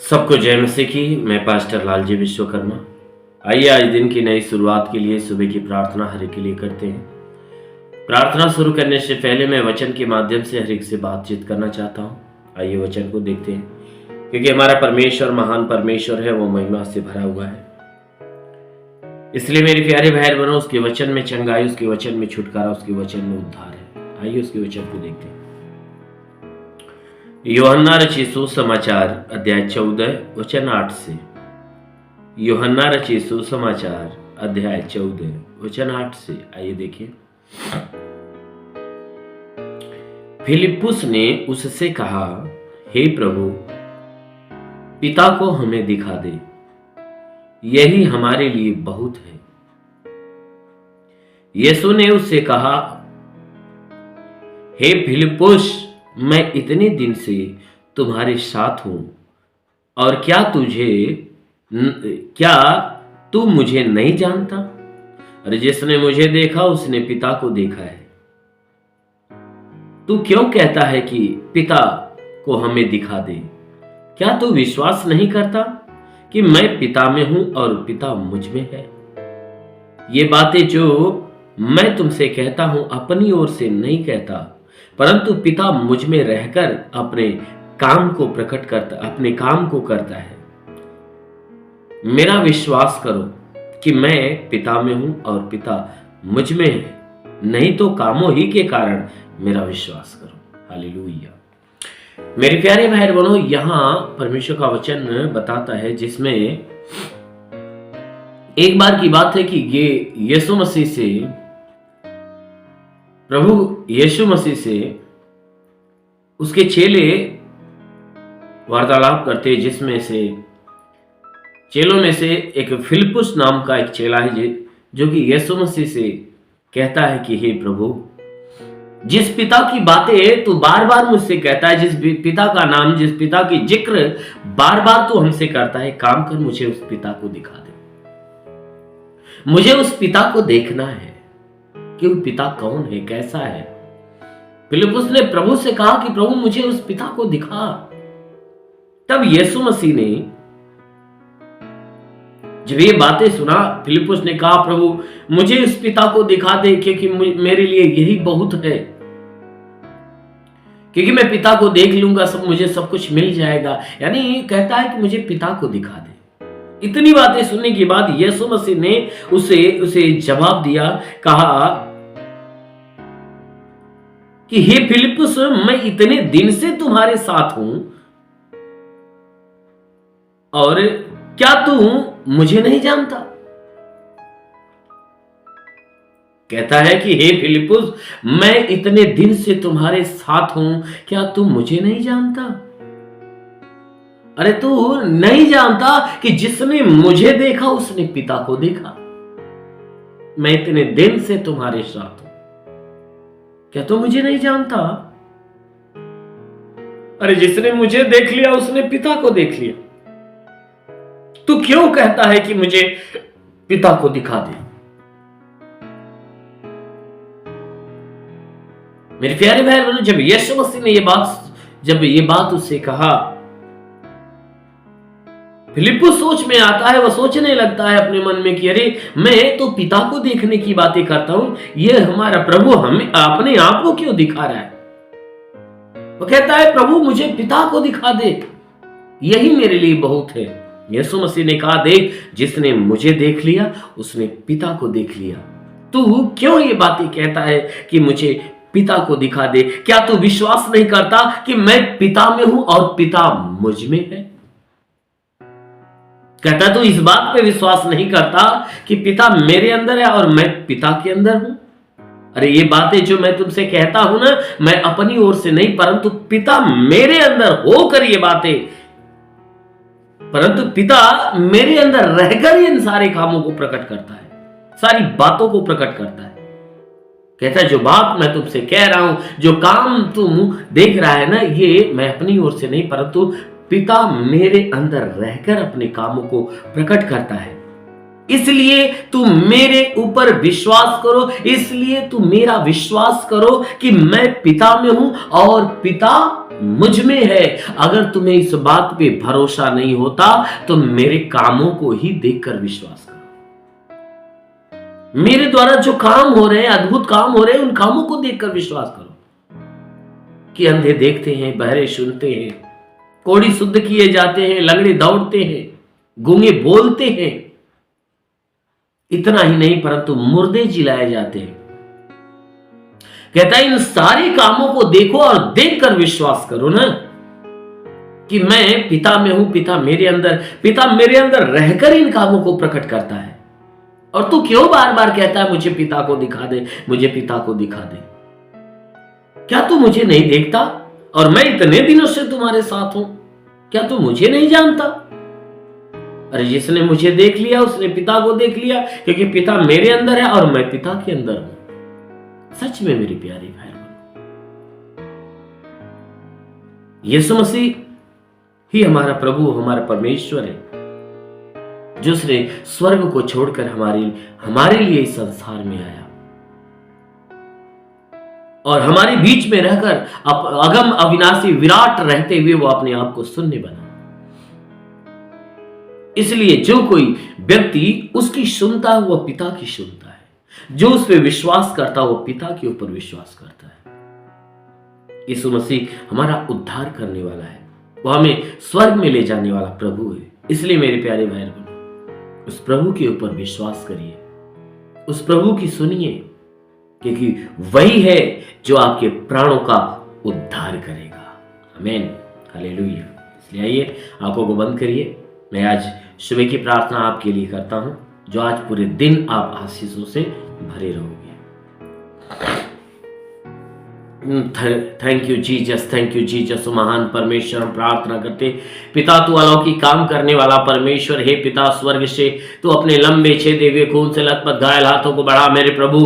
सबको जय मसीह की। मैं पास्टर लालजी विश्वकर्मा। आइए आज दिन की नई शुरुआत के लिए सुबह की प्रार्थना हर एक के लिए करते हैं। प्रार्थना शुरू करने से पहले मैं वचन के माध्यम से हर एक से बातचीत करना चाहता हूँ। आइए वचन को देखते हैं, क्योंकि हमारा परमेश्वर महान परमेश्वर है, वो महिमा से भरा हुआ है। इसलिए मेरे प्यारे भाई बहनों, उसके वचन में चंगाई, उसके वचन में छुटकारा, उसके वचन में उद्धार है। आइए उसके वचन को देखते हैं। यूहन्ना रचित सुसमाचार अध्याय 14 वचन 8 से। यूहन्ना रचित सुसमाचार अध्याय 14 वचन 8 से। आइए देखिए। फिलिप्पुस ने उससे कहा, हे प्रभु, पिता को हमें दिखा दे, यही हमारे लिए बहुत है। यीशु ने उससे कहा, हे फिलिप्पुस, मैं इतने दिन से तुम्हारे साथ हूं और क्या तू मुझे नहीं जानता? अरे जिसने मुझे देखा उसने पिता को देखा है। तू क्यों कहता है कि पिता को हमें दिखा दे? क्या तू विश्वास नहीं करता कि मैं पिता में हूं और पिता मुझ में है? ये बातें जो मैं तुमसे कहता हूं अपनी ओर से नहीं कहता, परंतु पिता मुझ में रहकर अपने काम को करता है। मेरा विश्वास करो कि मैं पिता में हूं और पिता मुझ में है, नहीं तो कामों ही के कारण मेरा विश्वास करो। हालेलुया। मेरे प्यारे भाई बहनों, यहां परमेश्वर का वचन बताता है, जिसमें एक बार की बात है कि ये प्रभु यीशु मसीह से उसके चेले वार्तालाप करते, जिसमें से चेलों में से एक फिलिप्पुस नाम का एक चेला है, जो कि यीशु मसीह से कहता है कि हे प्रभु, जिस पिता की बातें तू बार बार मुझसे कहता है, जिस पिता का नाम, जिस पिता की जिक्र बार बार तू हमसे करता है, काम कर, मुझे उस पिता को दिखा दे। मुझे उस पिता को देखना है कि वो पिता कौन है, कैसा है। फिलिप्पुस ने प्रभु से कहा कि प्रभु, मुझे उस पिता को दिखा। तब यीशु मसीह ने जब ये बातें सुना, फिलिप्पुस ने कहा, प्रभु मुझे उस पिता को दिखा दे, क्योंकि मेरे लिए यही बहुत है, क्योंकि मैं पिता को देख लूंगा, मुझे सब कुछ मिल जाएगा। यानी कहता है कि मुझे पिता को दिखा दे। इतनी बातें सुनने के बाद यीशु मसीह ने उसे जवाब दिया, कहा कि हे फिलिप्पुस, मैं इतने दिन से तुम्हारे साथ हूं और क्या तू मुझे नहीं जानता? कहता है कि हे फिलिप्पुस, मैं इतने दिन से तुम्हारे साथ हूं, क्या तू मुझे नहीं जानता? अरे तू नहीं जानता कि जिसने मुझे देखा उसने पिता को देखा। मैं इतने दिन से तुम्हारे साथ हूं, क्या तू मुझे नहीं जानता? अरे जिसने मुझे देख लिया उसने पिता को देख लिया। तू क्यों कहता है कि मुझे पिता को दिखा दे? मेरे प्यारे भाई बहनों, जब यीशु मसीह ने ये बात उससे कहा, फिलिप्पुस सोच में आता है, वह सोचने लगता है अपने मन में कि अरे मैं तो पिता को देखने की बातें करता हूं, ये हमारा प्रभु हमें अपने आप को क्यों दिखा रहा है? वो कहता है, प्रभु मुझे पिता को दिखा दे, यही मेरे लिए बहुत है। यीशु मसीह ने कहा, देख, जिसने मुझे देख लिया उसने पिता को देख लिया। तू क्यों ये बातें कहता है कि मुझे पिता को दिखा दे? क्या तू विश्वास नहीं करता कि मैं पिता में हूं और पिता मुझ में है? कहता तू इस बात पे विश्वास नहीं करता कि पिता मेरे अंदर है और मैं पिता के अंदर हूं? अरे ये बातें जो मैं तुमसे कहता हूं ना, मैं अपनी ओर से नहीं, परंतु पिता मेरे अंदर होकर ये बातें, परंतु पिता मेरे अंदर रहकर इन सारे कामों को प्रकट करता है, सारी बातों को प्रकट करता है। कहता है, जो बात मैं तुमसे कह रहा हूं, जो काम तुम देख रहा है ना, ये मैं अपनी ओर से नहीं, परंतु पिता मेरे अंदर रहकर अपने कामों को प्रकट करता है। इसलिए तुम मेरे ऊपर विश्वास करो, इसलिए तुम मेरा विश्वास करो कि मैं पिता में हूं और पिता मुझ में है। अगर तुम्हें इस बात पे भरोसा नहीं होता तो मेरे कामों को ही देखकर विश्वास करो। मेरे द्वारा जो काम हो रहे हैं, अद्भुत काम हो रहे हैं, उन कामों को देखकर विश्वास करो कि अंधे देखते हैं, बहरे सुनते हैं, कोढ़ी शुद्ध किए जाते हैं, लंगड़े दौड़ते हैं, गूंगे बोलते हैं। इतना ही नहीं परंतु मुर्दे जिलाए जाते हैं। कहता है इन सारे कामों को देखो और देखकर विश्वास करो ना कि मैं पिता में हूं, पिता मेरे अंदर रहकर इन कामों को प्रकट करता है। और तू क्यों बार बार कहता है मुझे पिता को दिखा दे, मुझे पिता को दिखा दे? क्या तू मुझे नहीं देखता? और मैं इतने दिनों से तुम्हारे साथ हूं, क्या तू मुझे नहीं जानता? अरे जिसने मुझे देख लिया उसने पिता को देख लिया, क्योंकि पिता मेरे अंदर है और मैं पिता के अंदर हूं। सच में मेरी प्यारी भाई, यीशु मसीह ही हमारा प्रभु, हमारा परमेश्वर है, जो उसने स्वर्ग को छोड़कर हमारे लिए इस संसार में आया और हमारे बीच में रहकर अगम अविनाशी विराट रहते हुए वो अपने आप को शून्य बना। इसलिए जो कोई व्यक्ति उसकी सुनता है वह पिता की सुनता है, जो उस पर विश्वास करता है वो पिता के ऊपर विश्वास करता है। यीशु मसीह हमारा उद्धार करने वाला है, वो हमें स्वर्ग में ले जाने वाला प्रभु है। इसलिए मेरे प्यारे भाई बहनों, उस प्रभु के ऊपर विश्वास करिए, उस प्रभु की सुनिए, क्योंकि वही है जो आपके प्राणों का उद्धार करेगा। आमीन, हालेलुया। इसलिए आइए आंखों को बंद करिए। मैं आज सुबह की प्रार्थना आपके लिए करता हूं, जो आज पूरे दिन आप आशीषों से भरे रहोगे। Thank you Jesus. महान परमेश्वर, हम प्रार्थना करते पिता, तू अलौकिक काम करने वाला परमेश्वर, हे पिता स्वर्ग से तू अपने लंबे छेदे हुए खून से लथपथ घायल हाथों को बढ़ा मेरे प्रभु,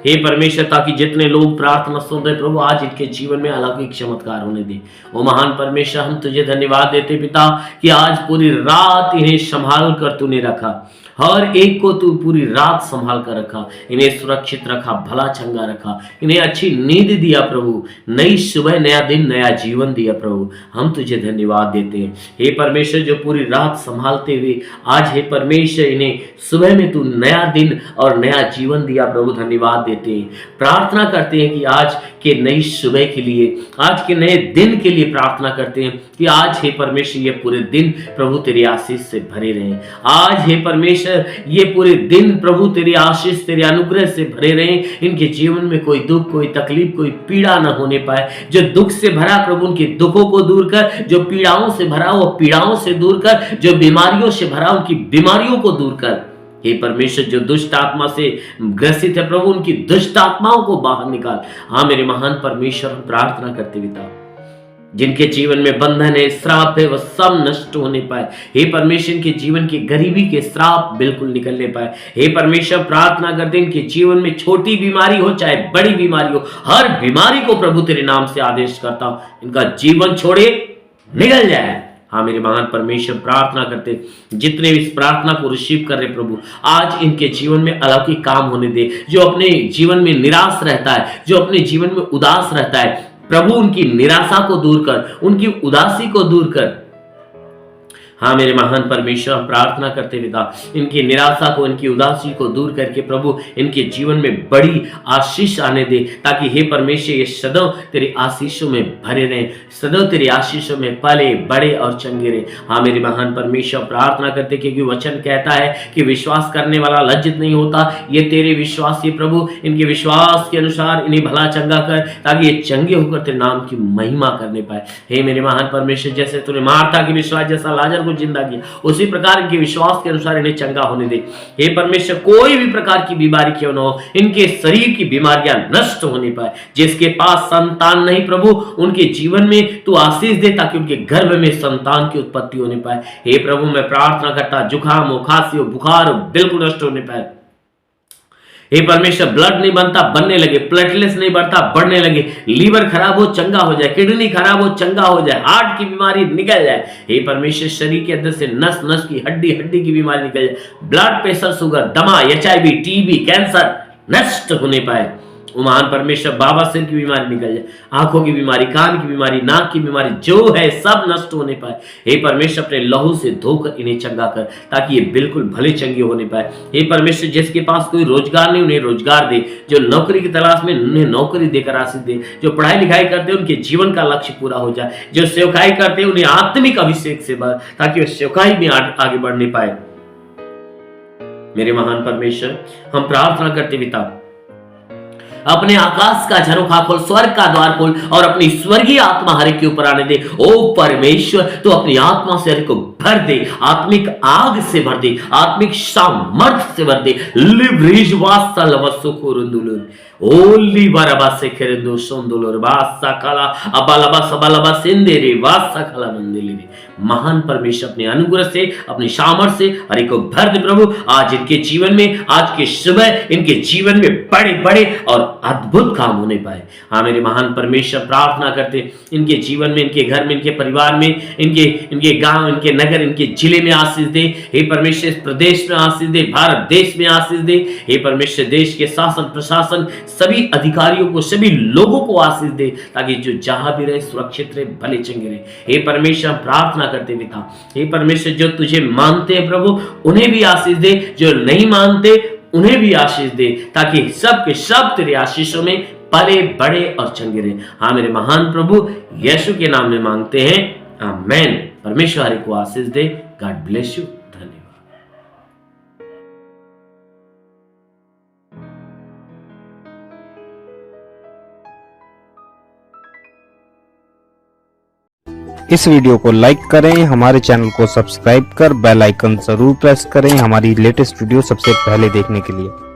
हे परमेश्वर, ताकि जितने लोग प्रार्थना सुन रहे प्रभु आज इनके जीवन में अलौकिक चमत्कार होने दे। ओ महान परमेश्वर, हम तुझे धन्यवाद देते पिता कि आज पूरी रात इन्हें संभाल कर तूने रखा, हर एक को तू पूरी रात संभाल कर रखा, इन्हें सुरक्षित रखा, भला चंगा रखा, इन्हें अच्छी नींद दिया प्रभु, नई सुबह, नया दिन, नया जीवन दिया प्रभु। हम तुझे धन्यवाद देते हैं हे परमेश्वर, जो पूरी रात संभालते हुए आज हे परमेश्वर इन्हें सुबह में तू नया दिन और नया जीवन दिया प्रभु। धन्यवाद देते हैं, प्रार्थना करते हैं कि आज के नई सुबह के लिए, आज के नए दिन के लिए प्रार्थना करते हैं कि आज हे परमेश्वर ये पूरे दिन प्रभु तेरी आशीष से भरे रहे। आज हे परमेश्वर ये पूरे दिन प्रभु तेरी आशीष, तेरे अनुग्रह से भरे रहे। इनके जीवन में कोई दुख, कोई तकलीफ, कोई पीड़ा न होने पाए। जो दुख से भरा प्रभु उनके दुखों को दूर कर, जो पीड़ाओं से भरा वो पीड़ाओं से दूर कर, जो बीमारियों से भरा उनकी बीमारियों को दूर कर। हे परमेश्वर, जो दुष्ट आत्मा से ग्रसित है प्रभु उनकी दुष्ट आत्माओं को बाहर निकाल। हाँ मेरे महान परमेश्वर, हम प्रार्थना करते पिता, जिनके जीवन में बंधन है, श्राप है, वह सब नष्ट होने पाए। हे परमेश्वर, इनके जीवन की गरीबी के श्राप बिल्कुल निकलने पाए। हे परमेश्वर, प्रार्थना करते इनके जीवन में छोटी बीमारी हो चाहे बड़ी बीमारी हो, हर बीमारी को प्रभु तेरे नाम से आदेश करता हूं, इनका जीवन छोड़े निकल जाए। हाँ मेरे महान परमेश्वर, प्रार्थना करते जितने इस प्रार्थना को रिसीव कर रहे प्रभु, आज इनके जीवन में अलौकिक काम होने दे। जो अपने जीवन में निराश रहता है, जो अपने जीवन में उदास रहता है प्रभु, उनकी निराशा को दूर कर, उनकी उदासी को दूर कर। हाँ मेरे महान परमेश्वर, हम प्रार्थना करते पिता, इनकी निराशा को, इनकी उदासी को दूर करके प्रभु इनके जीवन में बड़ी आशीष आने दे, ताकि हे परमेश्वर ये सदैव तेरी आशीषों में भरे रहें, सदैव तेरी आशीषों में पले बड़े और चंगे रहे। हाँ मेरे महान परमेश्वर, प्रार्थना करते क्योंकि वचन कहता है कि विश्वास करने वाला लज्जित नहीं होता। ये तेरे विश्वास ये प्रभु, इनके विश्वास के अनुसार इन्हें भला चंगा कर, ताकि ये चंगे होकर तेरे नाम की महिमा करने पाए। हे मेरे महान परमेश्वर, जैसे तूने मार्था की विश्वास जैसा लाजर को जिंदा किया, उसी प्रकार के विश्वास के अनुसार इन्हें चंगा होने दे। हे परमेश्वर, कोई भी प्रकार की बीमारी क्यों न हो, इनके शरीर की बीमारियां नष्ट होने पाए। जिसके पास संतान नहीं प्रभु, उनके जीवन में तू आशीष दे, ताकि उनके गर्भ में संतान की उत्पत्ति होने पाए। हे प्रभु, मैं प्रार्थना करता जुकाम हो, खांसी हो, बुखार हो, बिल्कुल नष्ट होने पाए। हे परमेश्वर, ब्लड नहीं बनता, बनने लगे, प्लेटलेट्स नहीं बढ़ता, बढ़ने लगे, लीवर खराब हो, चंगा हो जाए, किडनी खराब हो, चंगा हो जाए, हार्ट की बीमारी निकल जाए। हे परमेश्वर, शरीर के अंदर से नस नस की, हड्डी हड्डी की बीमारी निकल जाए, ब्लड प्रेशर, शुगर, दमा, HIV, TB, कैंसर नष्ट होने पाए। वो महान परमेश्वर बाबा सिर की बीमारी निकल जाए, आंखों की बीमारी, कान की बीमारी, नाक की बीमारी जो है सब नष्ट होने पाए। हे परमेश्वर अपने लहू से धोकर इन्हें चंगा कर, ताकि ये बिल्कुल भले चंगे होने पाए। हे परमेश्वर जिसके पास कोई रोजगार नहीं उन्हें रोजगार दे, जो नौकरी की तलाश में उन्हें नौकरी देकर आशीष दे, जो पढ़ाई लिखाई करते हैं उनके जीवन का लक्ष्य पूरा हो जाए, जो सेवकाई करते हैं उन्हें आत्मिक अभिषेक से भर, ताकि वे सेवकाई में आगे बढ़ने पाए। मेरे महान परमेश्वर हम प्रार्थना करते पिता, अपने आकाश का झरोखा खोल, स्वर्ग का द्वार खोल और अपनी स्वर्गीय आत्मा हर एक के ऊपर आने दे। ओ परमेश्वर तो अपनी आत्मा से हर एक को भर दे, आत्मिक आग से भर दे, आत्मिक सामर्थ्य से भर दे। लिब्रिज वासल वसुकुरुंदुलुर ओली बरबा से खेरंदो सोंदुलुर वासा काला अबालबा सबलबा सिंदेरे वासा काला मंदिले। महान परमेश्वर अपने अनुग्रह से, अपनी सामर्थ्य से हर एक को भर दे प्रभु। आज इनके जीवन में, आज के सुबह इनके जीवन में बड़े बड़े और अद्भुत काम होने पाए। हाँ मेरे महान परमेश्वर प्रार्थना करते इनके जीवन में, इनके घर में, इनके परिवार में, इनके गांव, इनके नगर, इनके जिले में आशीष दे। हे परमेश्वर इस प्रदेश में आशीष दे, भारत देश में आशीष दे। हे परमेश्वर देश के शासन प्रशासन सभी अधिकारियों को, सभी लोगों को आशीष दे, ताकि जो जहां भी रहे सुरक्षित रहे, भले चंगे रहे। हे परमेश्वर प्रार्थना करते पिता, हे परमेश्वर जो तुझे मानते हैं प्रभु उन्हें भी आशीष दे, जो नहीं मानते उन्हें भी आशीष दे, ताकि सब के सब तेरे आशीषों में पले बड़े और चंगे रहे। हाँ मेरे महान प्रभु यीशु के नाम में मांगते हैं, आमेन। परमेश्वर हरि को आशीष दे। God bless you. इस वीडियो को लाइक करें, हमारे चैनल को सब्सक्राइब कर बेल आइकन जरूर प्रेस करें हमारी लेटेस्ट वीडियो सबसे पहले देखने के लिए।